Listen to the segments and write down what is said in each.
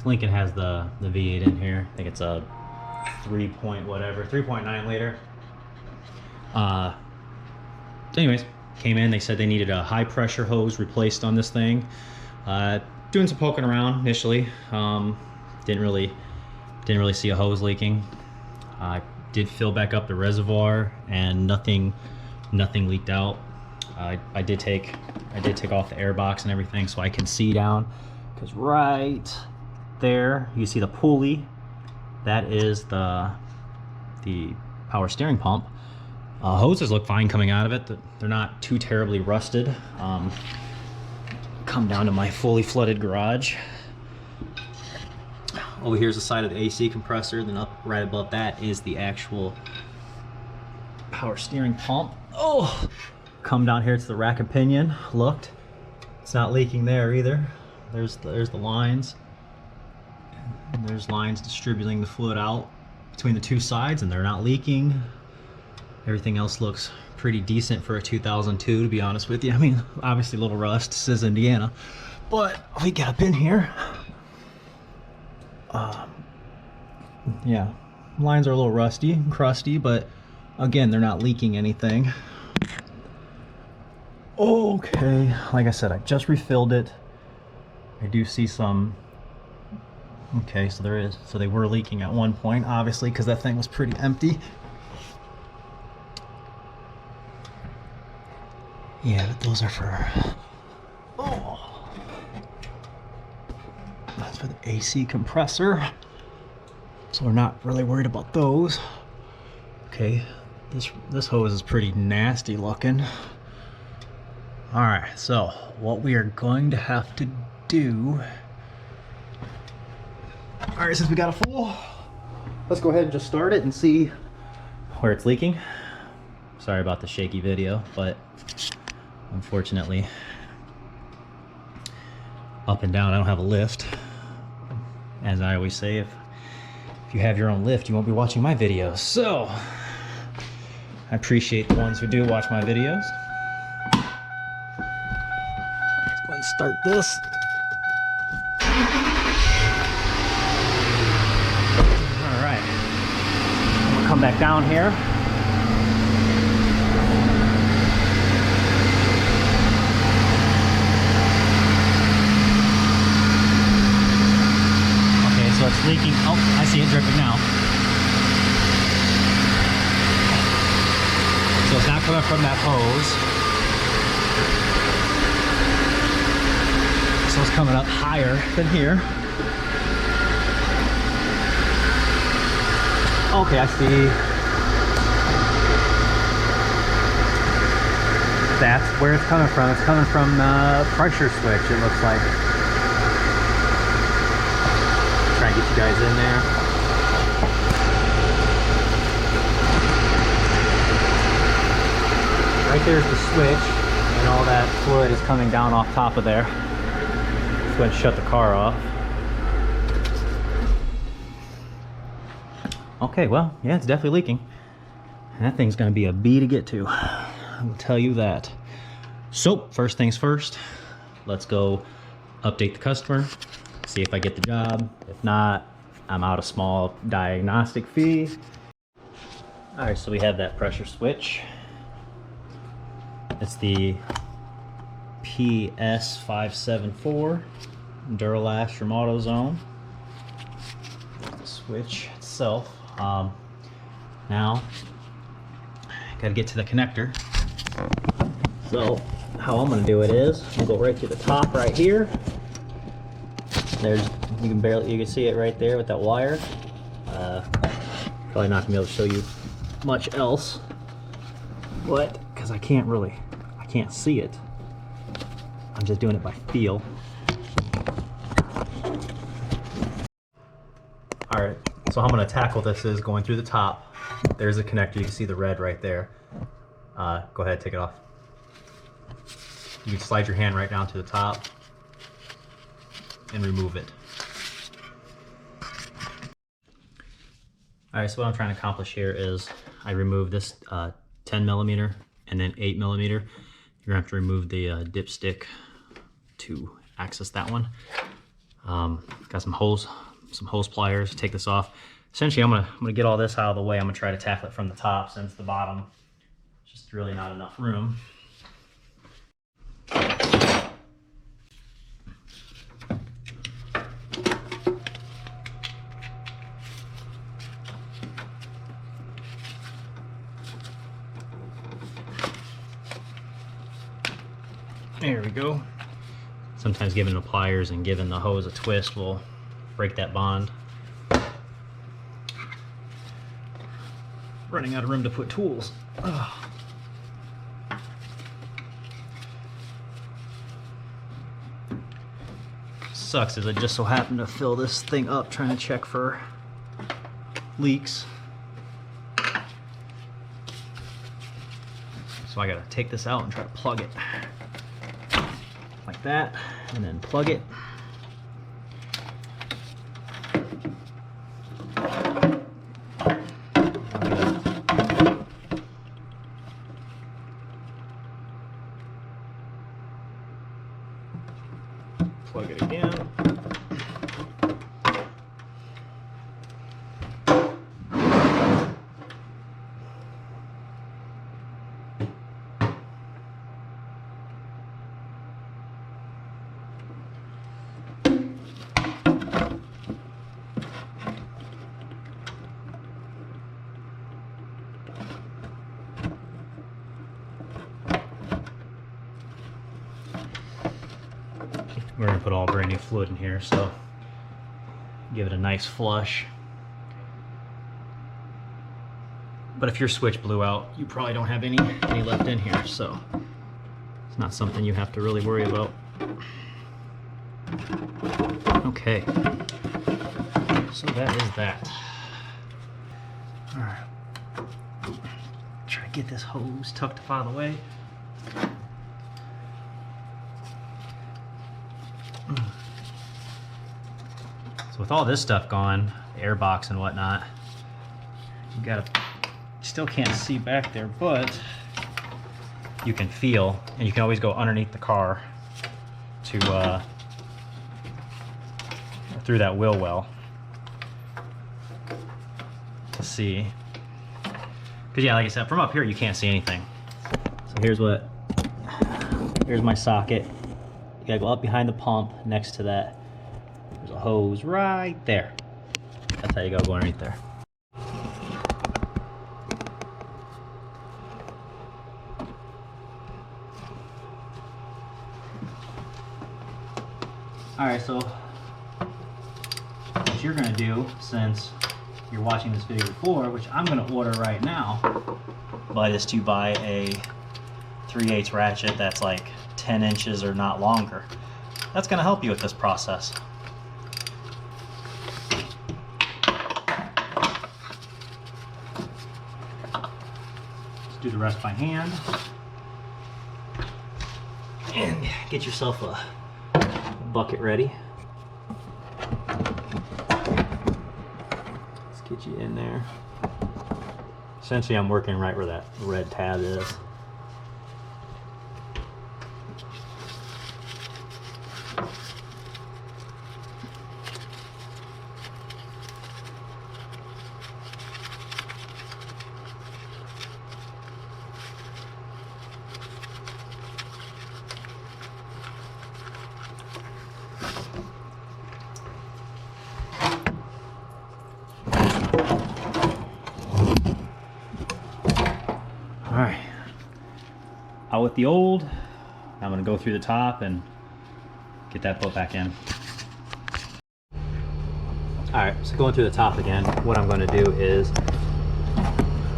Lincoln has the V8 in here. I think it's a 3.9 liter. Anyways, came in, they said they needed a high pressure hose replaced on this thing. Doing some poking around initially. Didn't really see a hose leaking. I did fill back up the reservoir and nothing leaked out. I did take off the air box and everything so I can see down, because right there you see the pulley. That is the power steering pump. Hoses look fine coming out of it. They're not too terribly rusted. Come down to my fully flooded garage. Over here's the side of the AC compressor. Then up right above that is the actual power steering pump. Oh, come down here to the rack and pinion. Looked, it's not leaking there either. There's the lines. And there's lines distributing the fluid out between the two sides, and they're not leaking. Everything else looks pretty decent for a 2002, to be honest with you. I mean, obviously a little rust. This is Indiana, but we get up in here. Yeah, lines are a little rusty and crusty, but again, they're not leaking anything. Okay, like I said, I just refilled it. I do see some. Okay, so there is. So they were leaking at one point, obviously, because that thing was pretty empty. Yeah, but those are for. Oh, that's for the AC compressor. So we're not really worried about those. Okay, this hose is pretty nasty looking. All right, so what we are going to have to do. All right, since we got a full, let's go ahead and just start it and see where it's leaking. Sorry about the shaky video, but unfortunately, up and down, I don't have a lift. As I always say, if you have your own lift, you won't be watching my videos. So, I appreciate the ones who do watch my videos. Let's go ahead and start this. All right, I'm gonna come back down here. So it's leaking. Oh, I see it dripping now. So it's not coming from that hose. So it's coming up higher than here. Okay, I see. That's where it's coming from. It's coming from the pressure switch, it looks like. Try and get you guys in there. Right there's the switch, and all that fluid is coming down off top of there. Let's go ahead and shut the car off. Okay, well, yeah, it's definitely leaking. And that thing's gonna be a bee to get to. I will tell you that. So, first things first, let's go update the customer. See if I get the job. If not, I'm out a small diagnostic fee. All right, so we have that pressure switch. It's the PS574 Duralast from AutoZone. The switch itself. Now, gotta get to the connector. So, how I'm gonna do it is, I'll go right to the top right here. There's, you can see it right there with that wire. Probably not gonna be able to show you much else, but because I can't see it. I'm just doing it by feel. All right, so how I'm gonna tackle this is going through the top. There's a connector, you can see the red right there. Go ahead, take it off. You can slide your hand right down to the top and remove it. All right, so what I'm trying to accomplish here is I remove this 10 millimeter and then 8 millimeter. You're gonna have to remove the dipstick to access that one. Got some hose pliers. Take this off. Essentially, I'm gonna get all this out of the way. I'm gonna try to tackle it from the top, since the bottom just really not enough room. There we go. Sometimes giving the pliers and giving the hose a twist will break that bond. Running out of room to put tools. Ugh. Sucks is I just so happened to fill this thing up trying to check for leaks. So I gotta take this out and try to plug it. Like that, and then plug it. Plug it again. We're gonna put all brand new fluid in here, so give it a nice flush. But if your switch blew out, you probably don't have any left in here, so it's not something you have to really worry about. Okay, so that is that. All right, try to get this hose tucked up out of the way. So with all this stuff gone, the air box and whatnot, you still can't see back there, but you can feel, and you can always go underneath the car to through that wheel well to see. Because yeah, like I said, from up here you can't see anything. So here's my socket. You gotta go up behind the pump next to that. There's a hose right there. That's how you go underneath there. Alright, so what you're gonna do, since you're watching this video before, which I'm gonna order right now, but is to buy a 3/8 ratchet that's like 10 inches or not longer. That's gonna help you with this process. Do the rest by hand and get yourself a bucket ready. Let's get you in there. Essentially, I'm working right where that red tab is. Alright, out with the old. I'm going to go through the top and get that put back in. Alright, so going through the top again, what I'm going to do is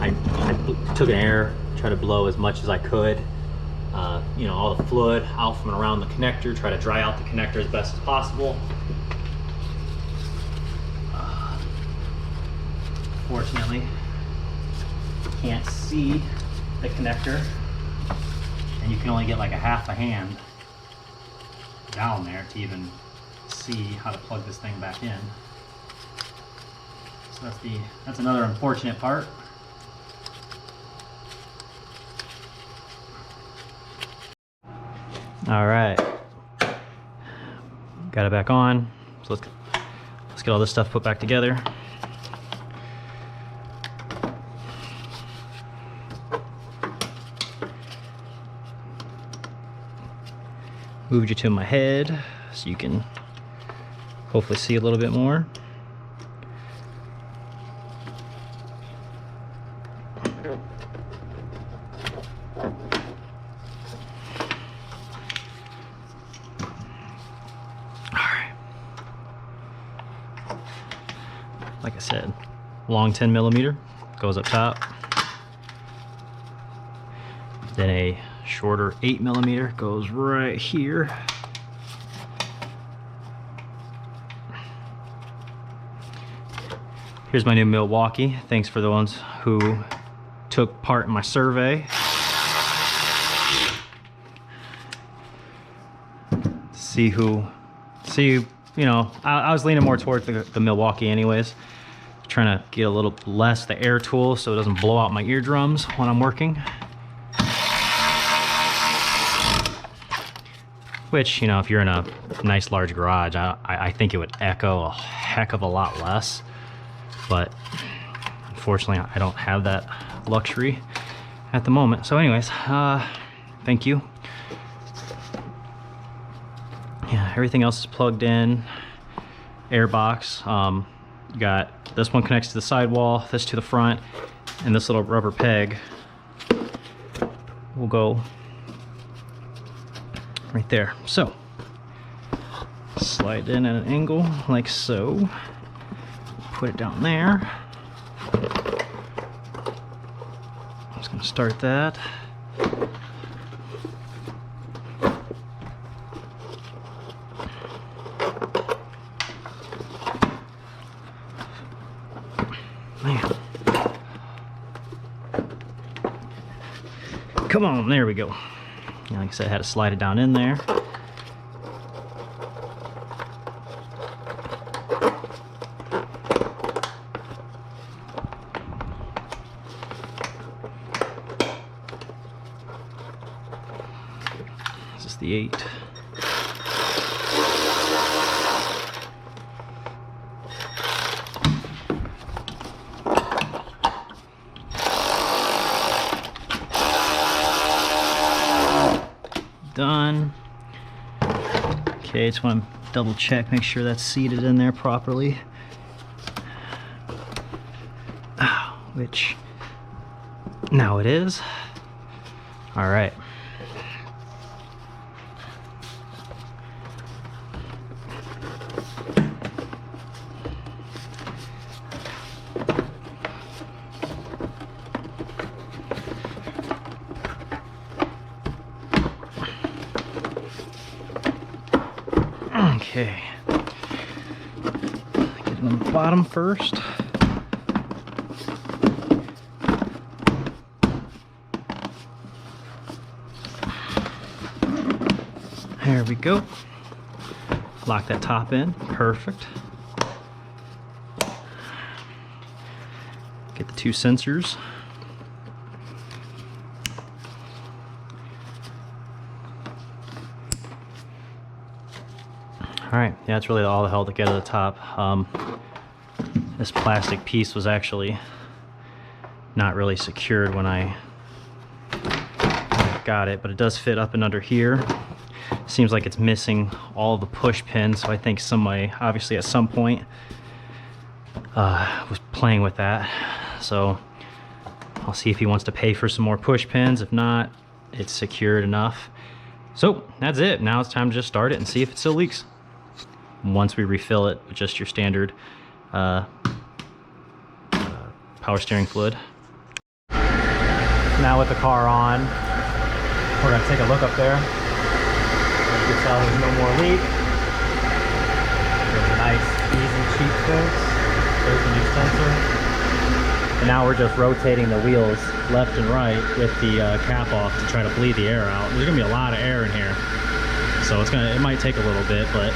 I took an air, tried to blow as much as I could. You know, all the fluid out from around the connector, try to dry out the connector as best as possible. Fortunately, can't see the connector, and you can only get like a half a hand down there to even see how to plug this thing back in. So that's another unfortunate part. All right, got it back on. So let's get all this stuff put back together. Moved you to my head so you can hopefully see a little bit more. Like I said, long 10mm goes up top. Then a shorter 8mm goes right here. Here's my new Milwaukee. Thanks for the ones who took part in my survey. You know, I was leaning more towards the Milwaukee anyways. Trying to get a little less the air tool so it doesn't blow out my eardrums when I'm working. Which, you know, if you're in a nice large garage, I think it would echo a heck of a lot less. But unfortunately, I don't have that luxury at the moment. So anyways, thank you. Yeah, everything else is plugged in. Air box. You got this one connects to the sidewall, this to the front, and this little rubber peg will go right there. So slide in at an angle like so. Put it down there. I'm just going to start that. Man. Come on, there we go. Like I said, I had to slide it down in there. This is the 8. Done. Okay, just want to double check, make sure that's seated in there properly. Which now it is. All right. Okay, get it on the bottom first. There we go. Lock that top in, perfect. Get the 2 sensors. All right, yeah, it's really all held together at the top. This plastic piece was actually not really secured when I got it, but it does fit up and under here. Seems like it's missing all the push pins, so I think somebody, obviously at some point, was playing with that. So I'll see if he wants to pay for some more push pins. If not, it's secured enough. So that's it. Now it's time to just start it and see if it still leaks. Once we refill it with just your standard power steering fluid. Now with the car on, we're going to take a look up there. As you can tell, there's no more leak. There's a nice, easy, cheap fix. There's the new sensor. And now we're just rotating the wheels left and right with the cap off to try to bleed the air out. There's going to be a lot of air in here. So it might take a little bit, but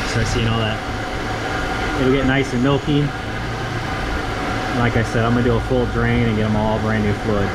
start seeing all that. It'll get nice and milky. Like I said, I'm gonna do a full drain and get them all brand new fluid.